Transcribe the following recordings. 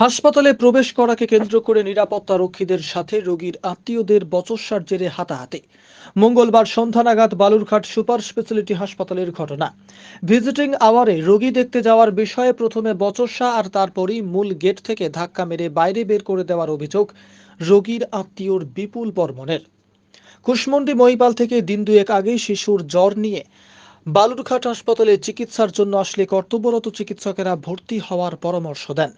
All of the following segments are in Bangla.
হাসপাতালে প্রবেশ করাকে কেন্দ্র করে নিরাপত্তা রক্ষীদের সাথে রোগীর আত্মীয়দের বচসার জেরে হাতাহাতি। মঙ্গলবার সন্ধ্যা নাগাদ বালুরঘাট সুপার স্পেশালিটি হাসপাতালের ঘটনা। ভিজিটিং আওয়ারে রোগী দেখতে যাওয়ার বিষয়ে প্রথমে বচসা আর তারপরই মূল গেট থেকে ধাক্কা মেরে বাইরে বের করে দেওয়ার অভিযোগ রোগীর আত্মীয়র বিপুল বর্মনের। কুশমন্ডি মহিপাল থেকে দিন দুয়েক আগেই শিশুর জ্বর নিয়ে বালুরঘাট হাসপাতালে চিকিৎসার জন্য আসলে কর্তব্যরত চিকিৎসকেরা ভর্তি হওয়ার পরামর্শ দেন।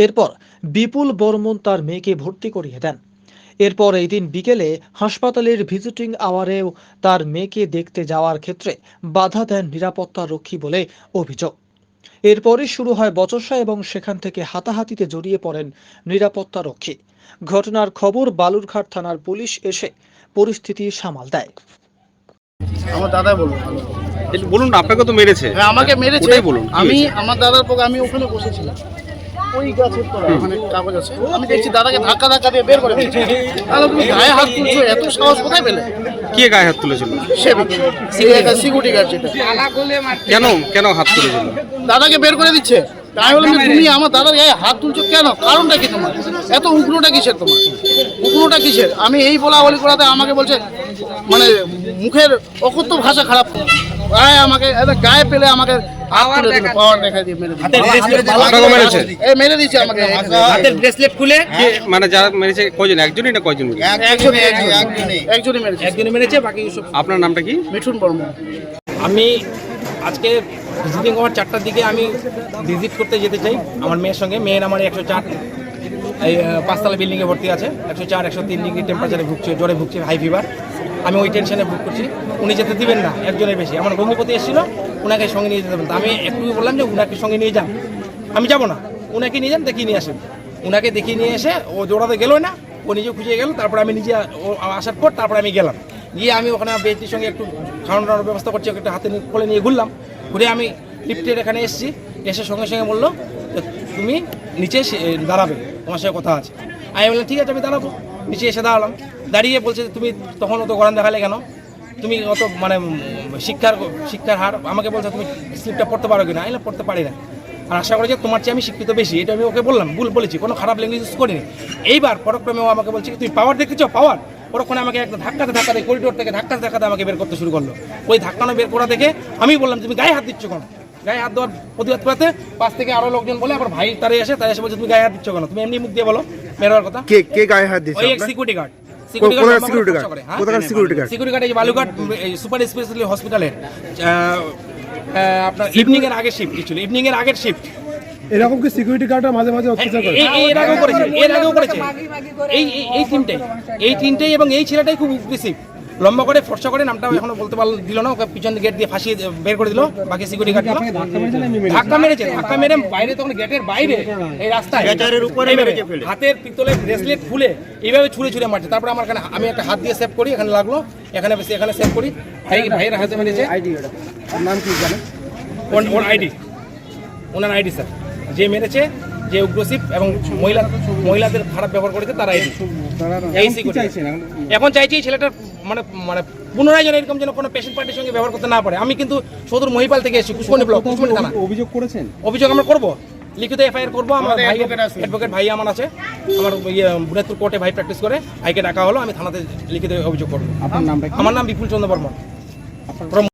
এরপর বিপুল বর্মন তার মেয়েকে ভর্তি করিয়ে দেন। এরপর এই দিন বিকেলে হাসপাতালের ভিজিটিং আওয়ারেও তার মেয়েকে দেখতে যাওয়ার ক্ষেত্রে বাধা দেন নিরাপত্তা রক্ষী বলে অভিযোগ। এরপরই শুরু হয় বচসা এবং সেখান থেকে হাতাহাতিতে জড়িয়ে পড়েন নিরাপত্তা রক্ষী। ঘটনার খবর বালুরঘাট থানার পুলিশ এসে পরিস্থিতি সামাল দেয়। আমার দাদা বলুন একটু বলুন, আপনাকে তো মেরেছে। হ্যাঁ, আমাকে মেরেছে। ওটাই বলুন, কি আমি হয়েছে? আমার দাদার পক্ষে আমি ওখানে বসেছিলাম, ওই গাছের তলায় ওখানে কাগজ আছে। আমি দেখছি দাদাকে ধাক্কা দিয়ে বের করে দিয়েছে। তাহলে তুমি গায়ে হাত তুলছো, এত সাহস কোথায় পেলে? কে গায়ে হাত তুলেছিল? সিকিউরিটি গার্ড যেটা। কেন হাত তুলেছিল? দাদাকে বের করে দিচ্ছে। তাই বললাম যে তুমি আমার দাদার গায়ে হাত তুলছো কেন? কারণটা কি তোমার? এত উগ্রটা কিসের তোমার? উগ্রটা কিসের? আমি এই বলাবলি করাতে আমাকে বলছে, মানে মুখের অকথ্য ভাষা খারাপ। গায়ে আমাকে গায়ে পেলে আমাকে পাওয়ার দেখা দিয়ে মেরে দিয়েছে। মেরে দিয়েছে আমাকে হাতের ব্রেসলেট খুলে। মানে যারা মেরেছে কয়জন? একজনই না কয়জন? একজনই মেরেছে, বাকি সব। আপনার নামটা কি? মিঠুন বর্মন। আমি আজকে ভিজিটিং আমার 4টার দিকে আমি ভিজিট করতে যেতে চাই আমার মেয়ের সঙ্গে। মেয়ের আমার 104 এই 5তলা বিল্ডিংয়ে ভর্তি আছে। 104 103 ডিগ্রি টেম্পারেচারে ভুগছে, জ্বরে ভুগছে, হাই ফিভার। আমি ওই টেনশনে ভুগ করছি। উনি যেতে দিবেন না, একজনের বেশি। আমার রঙ্গিপতি এসেছিল, ওনাকে সঙ্গে নিয়ে যেতে দেবেন। আমি একটু বললাম যে ওনাকে সঙ্গে নিয়ে যান। আমি যাবো না, ওনাকে নিয়ে যান, দেখিয়ে নিয়ে আসেন। ওনাকে দেখিয়ে নিয়ে এসে ও জোড়াতে গেলোই না, ও নিজে খুঁজে গেল। তারপর আমি নিজে আসার পর তারপরে আমি গেলাম, গিয়ে আমি ওখানে বেটির সঙ্গে একটু খাওয়ানোর ব্যবস্থা করছি, একটা হাতে কোলে নিয়ে ঘুরলাম। ঘুরে আমি লিফটের এখানে এসেছি, এসে সঙ্গে সঙ্গে বললো তুমি নিচে দাঁড়াবে, তোমার সঙ্গে কথা আছে। আমি বললাম ঠিক আছে, আমি দাঁড়াবো। নিচে এসে দাঁড়ালাম, দাঁড়িয়ে বলছে তুমি তখন অত গরম দেখালে কেন? তুমি অত মানে শিক্ষার হার। আমাকে বলছে তুমি স্লিপটা পড়তে পারো কিনা? আমি পড়তে পারি না, আর আশা করি যে তোমার চেয়ে আমি শিক্ষিত বেশি। এটা আমি ওকে বললাম, বলেছি, কোনো খারাপ ল্যাঙ্গুয়েজ ইউজ করিনি। এইবার পরক্রমে ও আমাকে বলছে তুমি পাওয়ার দেখতে চাও? পাওয়ার? পরক্ষণে আমাকে একটা ধাক্কাতে করিডোর থেকে ধাক্কাতে আমাকে বের করতে শুরু করলো। ওই ধাক্কানো বের করা দেখে আমি বললাম তুমি গায়ে হাত দিচ্ছ কেন? গায়ে হাত দেওয়ার প্রতিবাদ করাতে পাশ থেকে আরো লোকজন বলে, আবার ভাই তারা এসে বলছে তুমি গায়ে হাত দিচ্ছ কেন? তুমি এমনি মুখ দিয়ে বলো মেরোর কথা। কে গায়ে হাত দিচ্ছে? ওই এক সিকিউরিটি গার্ড। সিকিউরিটি গার্ড এই বালুঘাট সুপার স্পেশালিটি হসপিটালের আপনার ইভিনিং এর আগের শিফট ছিল। ইভিনিং এর আগের শিফট। এরকম কি সিকিউরিটি গার্ডরা মাঝে অত্যাচার করে? এর আগেও করেছে। এই তিনটেই এবং এই ছেলেটাই খুব অ্যাগ্রেসিভ। লম্বা করে ফর্সা করে, নামটা এখনো বলতে দিল না, ওকে পিছন গেট দিয়ে ফাঁসিয়ে বের করে দিল। বাকি সিকিউরিটি গার্ড ধাক্কা মেরে বাইরে, তখন গেটের বাইরে এই রাস্তায় হাতের পিতলের ব্রেসলেট খুলে এইভাবে ছুঁড়ে মারছে। তারপরে আমার এখানে আমি একটা হাত দিয়ে সেভ করি, এখানে লাগলো, এখানে সেভ করি। ভাইয়ের হাতে মেরেছে। নাম কি জানেন? ওনার আইডি স্যার, যে মেরেছে, যে উগ্রসিপ এবং মহিলাদের খারাপ ব্যবহার করেছে তার আইডি। এখন চাইছি ছেলেটার মানে পুনরায় যেন এরকম যেন কোনো পেশেন্ট পার্টির সঙ্গে ব্যবহার করতে না পারে। আমি কিন্তু সদর মহিপাল থেকে এসেছি, কুশমন্ডি ব্লক, কুশমন্ডি থানা। অভিযোগ করেছেন? অভিযোগ আমরা করবো, লিখিত এফআইআর করবো। আমার অ্যাডভোকেট ভাই আমার আছে, আমার বুনাদপুর কোর্টে ভাই প্র্যাকটিস করে, ভাইকে ডাকা হলো, আমি থানাতে লিখিত অভিযোগ করবো। আপনার নামটা? আমার নাম বিপুল চন্দ্র বর্মন।